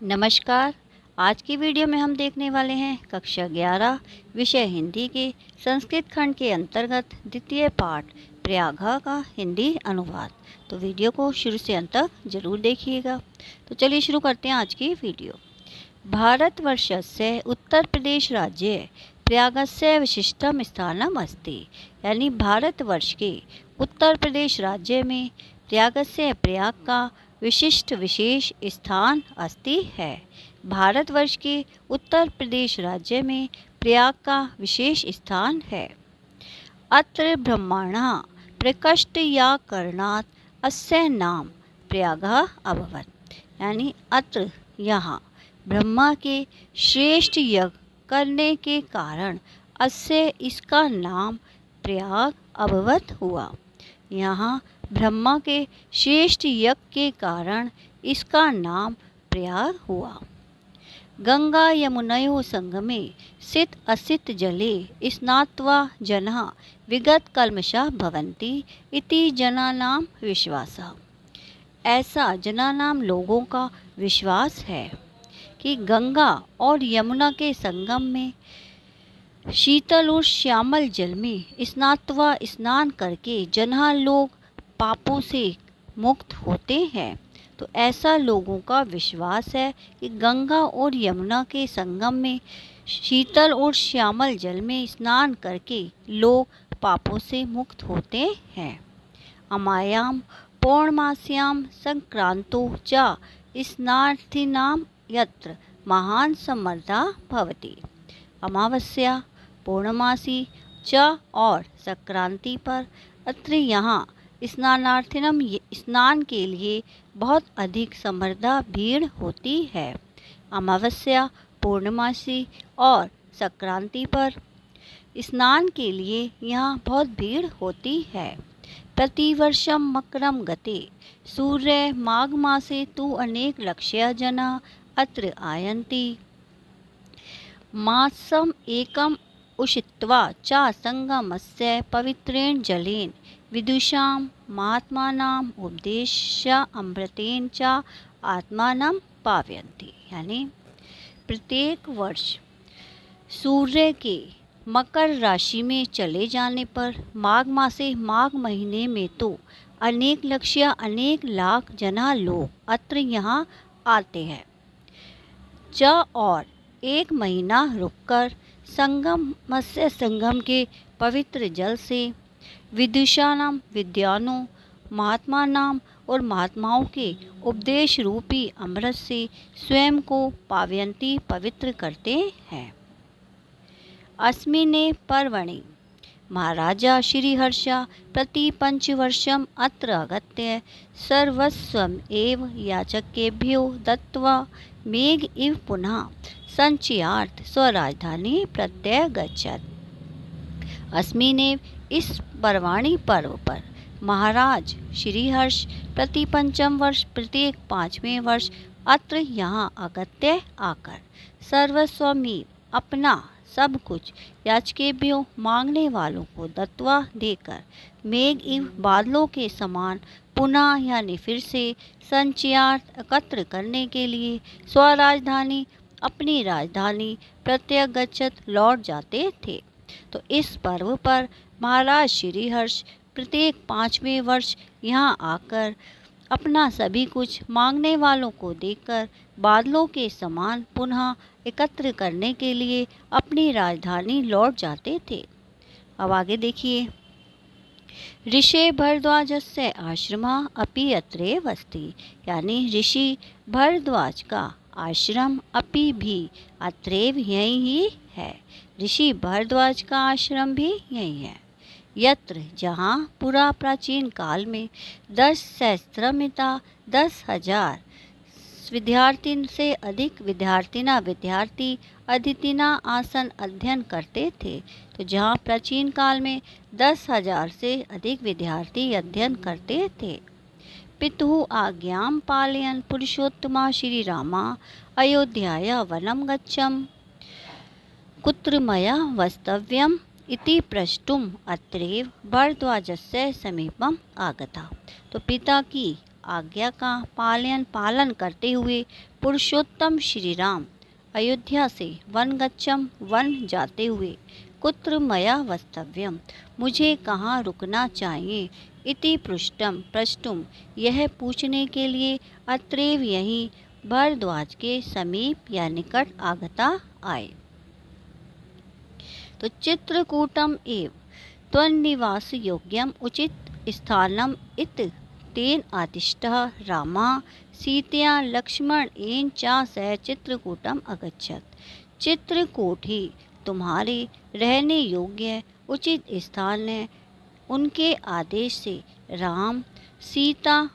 नमस्कार। आज की वीडियो में हम देखने वाले हैं कक्षा 11 विषय हिंदी के संस्कृत खंड के अंतर्गत द्वितीय पाठ प्रयाग का हिंदी अनुवाद। तो वीडियो को शुरू से अंत तक जरूर देखिएगा। तो चलिए शुरू करते हैं आज की वीडियो। भारतवर्षस्य उत्तर प्रदेश राज्य प्रयागस्य विशिष्टम स्थानम अस्ति। यानी भारतवर्ष के उत्तर प्रदेश राज्य में प्रयागस्य प्रयाग का विशिष्ट विशेष स्थान अस्ति है। भारतवर्ष के उत्तर प्रदेश राज्य में प्रयाग का विशेष स्थान है। अत्र ब्रह्मणः प्रकष्टयाकरणात् अस्य नाम प्रयागः अभवत्। यानी अत्र यहाँ ब्रह्मा के श्रेष्ठ यज्ञ करने के कारण अस्य इसका नाम प्रयाग अभवत् हुआ। यहाँ ब्रह्मा के श्रेष्ठ यज्ञ के कारण इसका नाम प्रयाग हुआ। गंगा यमुनयोः संगमे सित असित जले स्नात्वा जनाः विगत कल्मषाः भवन्ति इति जनानां विश्वासः। ऐसा जनानां लोगों का विश्वास है कि गंगा और यमुना के संगम में शीतल और श्यामल जल में स्नात्वा स्नान करके जनाः लोग पापों से मुक्त होते हैं। तो ऐसा लोगों का विश्वास है कि गंगा और यमुना के संगम में शीतल और श्यामल जल में स्नान करके लोग पापों से मुक्त होते हैं। अमायां पौर्णमास्यां संक्रांतो च स्नानार्थिनां यत्र महान सम्मर्दः भवति। अमावस्या, पूर्णमासी च और संक्रांति पर अत्र यहाँ स्नानार्थिनम स्नान के लिए बहुत अधिक समर्दा भीड़ होती है। अमावस्या, पूर्णमासी और संक्रांति पर स्नान के लिए यहाँ बहुत भीड़ होती है। प्रतिवर्षम मकरम गते सूर्य माघ मासे तु अनेक लक्ष्य जना अत्र आयन्ति। मासम एकम उषित्वा च संगमस्य पवित्रेण जलेन विदुषां महात्मानां उपदेश्य अमृतेन च आत्मानं पावयन्ति। यानी प्रत्येक वर्ष सूर्य के मकर राशि में चले जाने पर माघ मासे माघ महीने में तो अनेक लक्ष्य अनेक लाख जना लोग अत्र यहाँ आते हैं। च और एक महीना रुककर संगमस्य संगम के पवित्र जल से विदुषानां विद्वानों महात्मानां और महात्माओं के उपदेश रूपी अमृत से स्वयं को पावयन्ति पवित्र करते हैं। अस्मिने पर्वणि महाराजा श्रीहर्ष प्रति पंचवर्षम् अत्र आगत्य सर्वस्वम् एव याचकेभ्यो दत्त्वा मेघ इव पुनः संचयार्थ स्वराजधानी प्रत्यगच्छत्। अस्मिनेव इस पर्वाणी पर्व पर महाराज श्रीहर्ष प्रति पंचम वर्ष प्रत्येक 5वें वर्ष अत्र यहाँ आगत्य आकर सर्वस्वमेव अपना सब कुछ याचकेभ्यो मांगने वालों को दत्वा देकर मेघ इव बादलों के समान पुनः यानी फिर से संचयार्थ एकत्र करने के लिए स्वराजधानी अपनी राजधानी प्रत्यगच्छत लौट जाते थे। तो इस पर्व पर महाराज श्रीहर्ष प्रत्येक 5वें वर्ष यहाँ आकर अपना सभी कुछ मांगने वालों को देकर बादलों के समान पुनः एकत्र करने के लिए अपनी राजधानी लौट जाते थे। अब आगे देखिए। ऋषि भरद्वाजस्य आश्रमः अपि अत्रैव अस्ति। यानी ऋषि भरद्वाज का आश्रम अपि भी अत्रैव यहीं ही है। ऋषि भरद्वाज का आश्रम भी यही है। यत्र जहाँ पुरा प्राचीन काल में 10 सहस्त्रमिता 10,000 विद्यार्थी से अधिक विद्यार्थी अदितिना आसन अध्ययन करते थे। तो जहाँ प्राचीन काल में 10,000 से अधिक विद्यार्थी अध्ययन करते थे। पितुः आज्ञां पालयन् पुरुषोत्तमा श्री रामा अयोध्याया वनं गच्छम् कुत्र मया वस्तव्यम् इति प्रष्टुम अत्रैव भरद्वाजस्य समीपम आगता। तो पिता की आज्ञा का पालन करते हुए पुरुषोत्तम श्री राम अयोध्या से वनगच्छम वन जाते हुए कुत्र मया वस्तव्यम, मुझे कहाँ रुकना चाहिए, इति पृष्टुम, यह पूछने के लिए अत्रैव यहीं भरद्वाज के समीप या निकट आगता आए। तो चित्रकूटम एव त्वन्निवास योग्यम उचित स्थानम इत तेन आदिष्टः रामः सीतया लक्ष्मण एन च सह चित्रकूटम अगच्छत। चित्रकूट ही तुम्हारे रहने योग्य उचित स्थान है। उनके आदेश से राम, सीता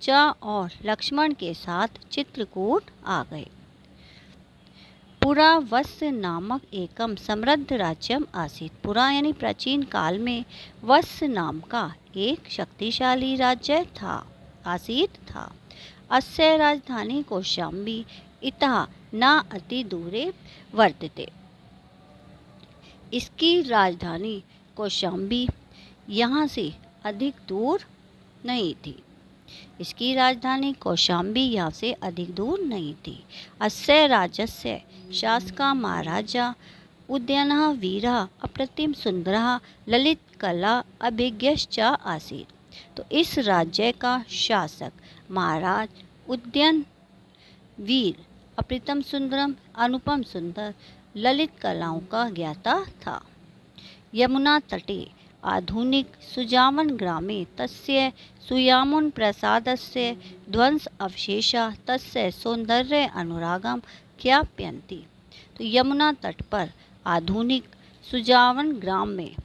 च और लक्ष्मण के साथ चित्रकूट आ गए। पुरा वत्स नामक एकम समृद्ध राज्यम आसीत। पुरा यानी प्राचीन काल में वत्स नाम का एक शक्तिशाली राज्य था। अस्य राजधानी कौशाम्बी इतः न अति दूरे वर्तते। इसकी राजधानी कौशाम्बी यहाँ से अधिक दूर नहीं थी। इसकी राजधानी कौशाम्बी यहाँ से अधिक दूर नहीं थी। अस्य राज्यस्य शासका महाराजा उदयनः वीरः अप्रतिम सुंदरः ललित कला अभिज्ञश्च आसीत्। तो इस राज्य का शासक महाराज उदयन वीर, अप्रतिम सुंदरम, अनुपम सुंदर, ललित कलाओं का ज्ञाता था। यमुना तटे आधुनिक सुजावन ग्रामे तस्य सुयामुन प्रसादस्य ध्वंस अवशेषा तस्य सौंदर्य अनुरागम ज्ञापयन्ति। तो यमुना तट पर आधुनिक सुजावन ग्राम में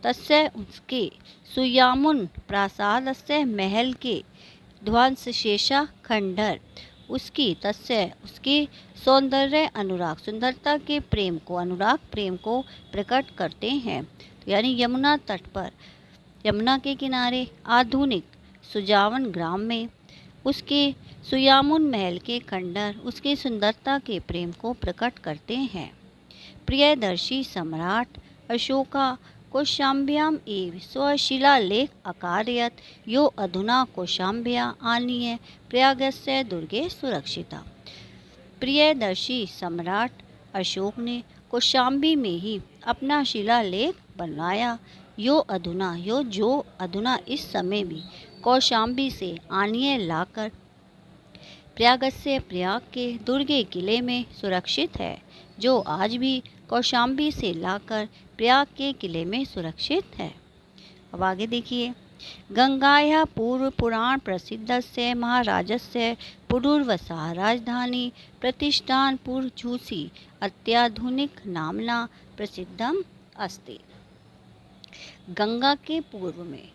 तस्य उसके सुयामुन प्रासादस्य महल के ध्वंसशेषा खंडर उसकी तस्य उसके सौंदर्य अनुराग सुंदरता के प्रेम को प्रकट करते हैं। यानी यमुना तट पर, यमुना के किनारे आधुनिक सुजावन ग्राम में उसके सुयामुन महल के खंडर उसकी सुंदरता के प्रेम को प्रकट करते हैं। प्रियदर्शी सम्राट अशोका कौशाम्ब्याम एव स्वशिलालेख अकारयत्, यो अधुना कौशाम्ब्या आनीय प्रयागस्य दुर्गे सुरक्षिता। प्रियदर्शी सम्राट अशोक ने कौशाम्बी में ही अपना शिलालेख बनवाया। जो अधुना इस समय भी कौशाम्बी से आनीय लाकर प्रयाग के दुर्गे किले में सुरक्षित है। जो आज भी कौशाम्बी से लाकर प्रयाग के किले में सुरक्षित है। अब आगे देखिए, गंगाया पूर्व पुराण प्रसिद्धस्य महाराजस्य पुरूर्वसा राजधानी प्रतिष्ठानपुर झूसी अत्याधुनिक नामना प्रसिद्धम अस्ति। गंगा के पूर्व में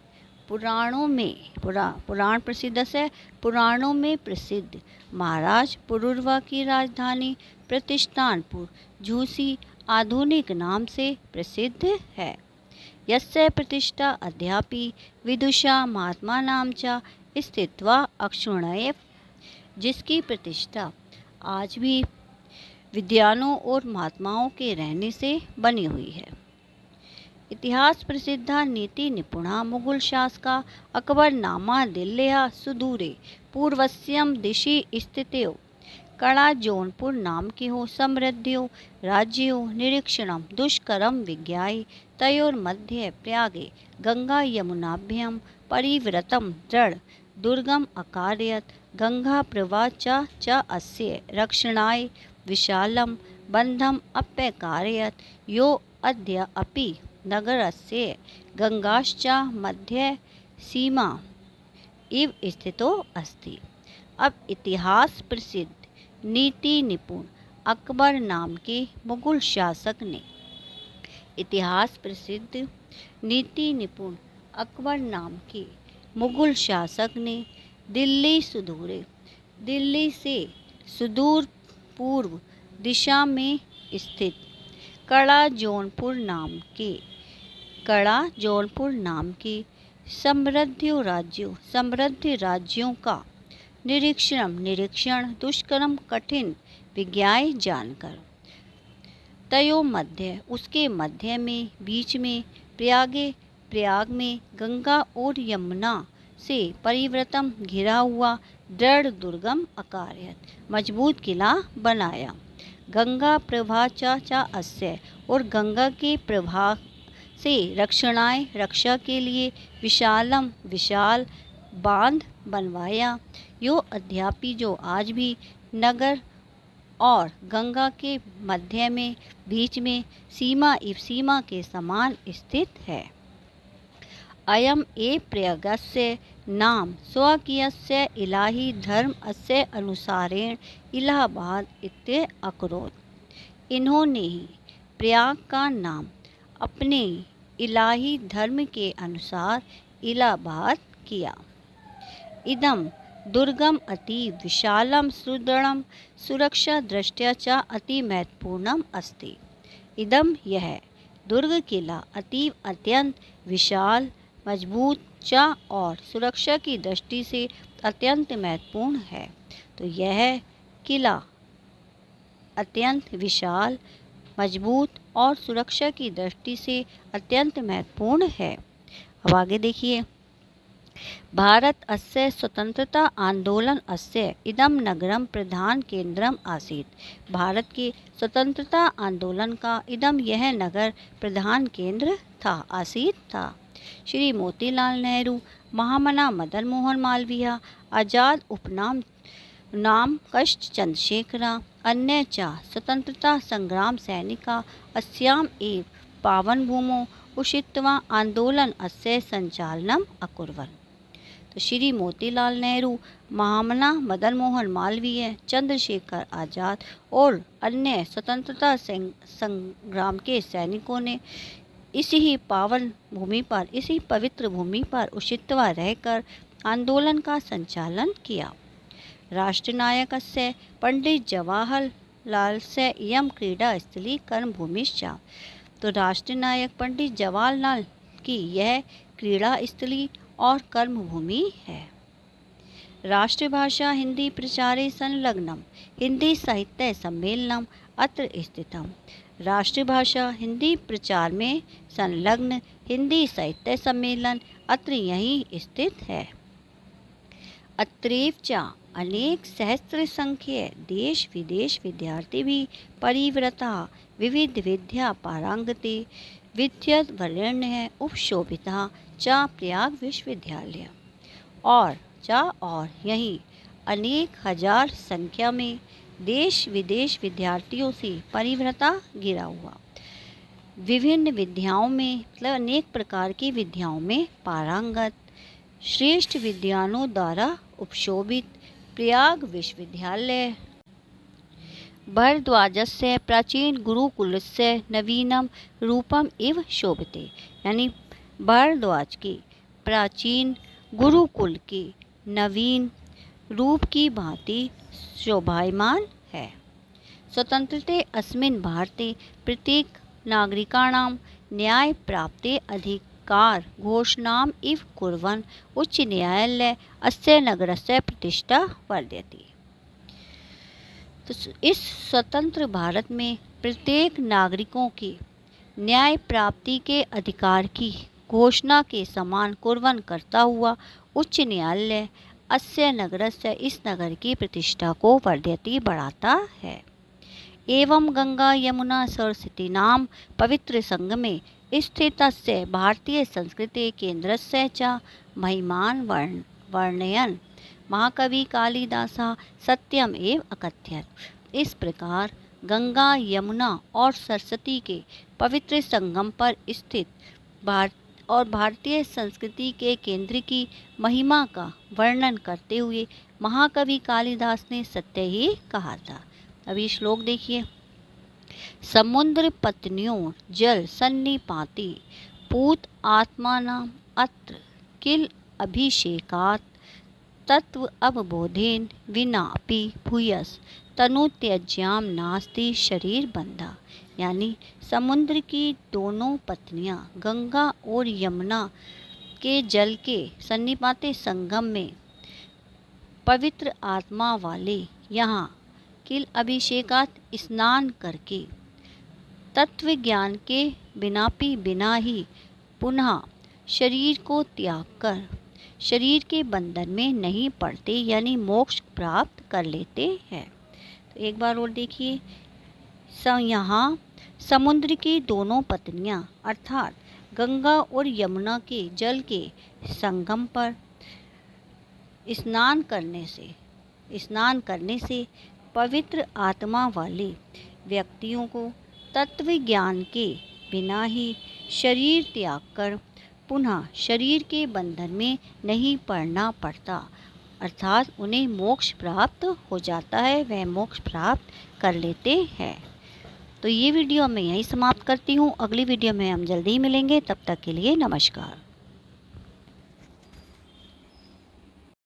पुराण प्रसिद्ध से पुराणों में प्रसिद्ध महाराज पुरूर्वा की राजधानी प्रतिष्ठानपुर झूसी आधुनिक नाम से प्रसिद्ध है। यस्य प्रतिष्ठा अद्यापि विदुषा महात्मा नाम च स्थित्वा अक्षुण्येव, जिसकी प्रतिष्ठा आज भी विद्वानों और महात्माओं के रहने से बनी हुई है। इतिहास प्रसिद्धा नीति निपुणा मुगल शासका अकबर नामा दिल्ल्या सुदूरे पूर्वस्यम दिशि स्थितो कड़ा जौनपुर नाम की हो समृद्धियो राज्यो निरीक्षणम दुष्करम विज्ञाय तयोर्मध्ये प्रयागे गंगा यमुनाभ्याम परिवृतम दृढ़ दुर्गम अकारयत्। गंगा प्रवाह च अस्य रक्षणाय विशालम बंधम अप्यकारयत्, यो अद्य अपि नगरस्य गंगाश्च मध्य सीमा इव स्थितो अस्ति। अब इतिहास प्रसिद्ध नीति निपुण अकबर नाम के मुगल शासक ने इतिहास प्रसिद्ध नीति निपुण अकबर नाम के मुगल शासक ने दिल्ली से सुदूर पूर्व दिशा में स्थित कड़ा जौनपुर नाम के समृद्ध राज्यों का निरीक्षण दुष्कर्म कठिन विज्ञाय जानकर तयो मध्य उसके मध्य में बीच में प्रयाग में गंगा और यमुना से परिवृतम घिरा हुआ दृढ़ दुर्गम अकारयत मजबूत किला बनाया। गंगा प्रभा चा अस्य और गंगा के प्रभाव से रक्षणाय रक्षा के लिए विशालम विशाल बांध बनवाया। यो अद्यापि जो आज भी नगर और गंगा के मध्य में बीच में सीमा सीमा के समान स्थित है। अयम ए प्रयगस्य नाम स्वकीयस्य इलाही धर्म अस्य अनुसारेण इलाहाबाद इत्य अकरोत्। इन्होंने ही प्रयाग का नाम अपने इलाही धर्म के अनुसार इलाहाबाद किया। इदम दुर्गम अति विशालम सुदृढ़म सुरक्षा दृष्टया च अति महत्वपूर्णम अस्ति। इदम यह दुर्ग किला अतीव अत्यंत विशाल मजबूत च और सुरक्षा की दृष्टि से अत्यंत महत्वपूर्ण है। तो यह किला अत्यंत विशाल मजबूत और सुरक्षा की दृष्टि से अत्यंत महत्वपूर्ण है। अब आगे देखिए, भारत अस्य स्वतंत्रता आंदोलन अस्य इदम नगरम प्रधान केंद्रम आसीत्। भारत के स्वतंत्रता आंदोलन का इदम यह नगर प्रधान केंद्र था आसीत् था। श्री मोतीलाल नेहरू, महामना मदन मोहन मालवीय, आजाद उपनाम नाम कष्ट चंद्रशेखरा, अन्य च स्वतंत्रता संग्राम सैनिका अस्याम एव पावन भूमौ उषित्वा आंदोलन अस्य संचालनम अकुर्वन्। तो श्री मोतीलाल नेहरू, महामना मदन मोहन मालवीय, चंद्रशेखर आजाद और अन्य स्वतंत्रता संग्राम के सैनिकों ने इसी पावन भूमि पर, इसी पवित्र भूमि पर उषित्वा रहकर आंदोलन का संचालन किया। राष्ट्रनायकस्य पंडित जवाहरलालस्य इयं क्रीडा स्थली कर्मभूमिश्च। तो राष्ट्रनायक पंडित जवाहरलाल की यह क्रीड़ा स्थली और कर्मभूमि है। राष्ट्रभाषा हिंदी प्रचारे संलग्नम हिंदी साहित्य सम्मेलनम अत्र स्थितम। राष्ट्रभाषा हिंदी प्रचार में संलग्न हिंदी साहित्य सम्मेलन अत्र यहीं स्थित है। अत्रैव च अनेक सहस्त्र संख्य देश विदेश विद्यार्थी भी परिवृता विविध विद्या पारंगते विद्यत वरेण्य उपशोभिता च प्रयाग विश्वविद्यालय। और यहीं अनेक हजार संख्या में देश विदेश विद्यार्थियों से परिवृता गिरा हुआ विभिन्न विद्याओं में, मतलब अनेक प्रकार की विद्याओं में पारंगत श्रेष्ठ विद्वानों द्वारा उपशोभित प्रयाग विश्वविद्यालय भारद्वाजस्य प्राचीन गुरुकुलस्य नवीनम रूपम इव शोभते। यानी भारद्वाज के प्राचीन गुरुकुल के नवीन रूप की भांति शोभायमान है। स्वतंत्रते अस्मिन् भारते प्रत्येक नागरिकाणां न्याय प्राप्ते अधिकार घोषणाम इव कुर्वन् उच्च न्यायालय अस्य नगरस्य प्रतिष्ठा वर्धयति। तो इस स्वतंत्र भारत में प्रत्येक नागरिकों के न्याय प्राप्ति के अधिकार की घोषणा के समान कुर्वन् करता हुआ उच्च न्यायालय अस्य नगरस्य इस नगर की प्रतिष्ठा को वर्धयति बढ़ाता है। एवं गंगा यमुना सरस्वती नाम पवित्र संगमे स्थितस्य भारतीय संस्कृति केंद्रस्य च महिमान वर्णयन् महाकवि कालिदासः सत्यम एव अकथयत्। इस प्रकार गंगा यमुना और सरस्वती के पवित्र संगम पर स्थित भारतीय संस्कृति के केंद्र की महिमा का वर्णन करते हुए महाकवि कालिदास ने सत्य ही कहा था। अभी श्लोक देखिए, समुद्र पत्न्यों जल सन्निपाति पूत आत्मानाम अत्र किल अभिषेकात् तत्व अवबोधेन विनापि भूयस तनु त्यज्याम नास्ति शरीर बंधा। यानी समुद्र की दोनों पत्नियां गंगा और यमुना के जल के सन्निपाते संगम में पवित्र आत्मा वाले यहाँ किल अभिषेकात स्नान करके तत्व ज्ञान के बिना ही पुनः शरीर को त्याग कर शरीर के बंधन में नहीं पड़ते, यानी मोक्ष प्राप्त कर लेते हैं। तो एक बार और देखिए, यहाँ समुद्र की दोनों पत्नियां अर्थात गंगा और यमुना के जल के संगम पर स्नान करने से पवित्र आत्मा वाले व्यक्तियों को तत्व ज्ञान के बिना ही शरीर त्याग कर पुनः शरीर के बंधन में नहीं पड़ना पड़ता, अर्थात उन्हें मोक्ष प्राप्त हो जाता है, वह मोक्ष प्राप्त कर लेते हैं। तो ये वीडियो मैं यहीं समाप्त करती हूँ। अगली वीडियो में हम जल्दी ही मिलेंगे, तब तक के लिए नमस्कार।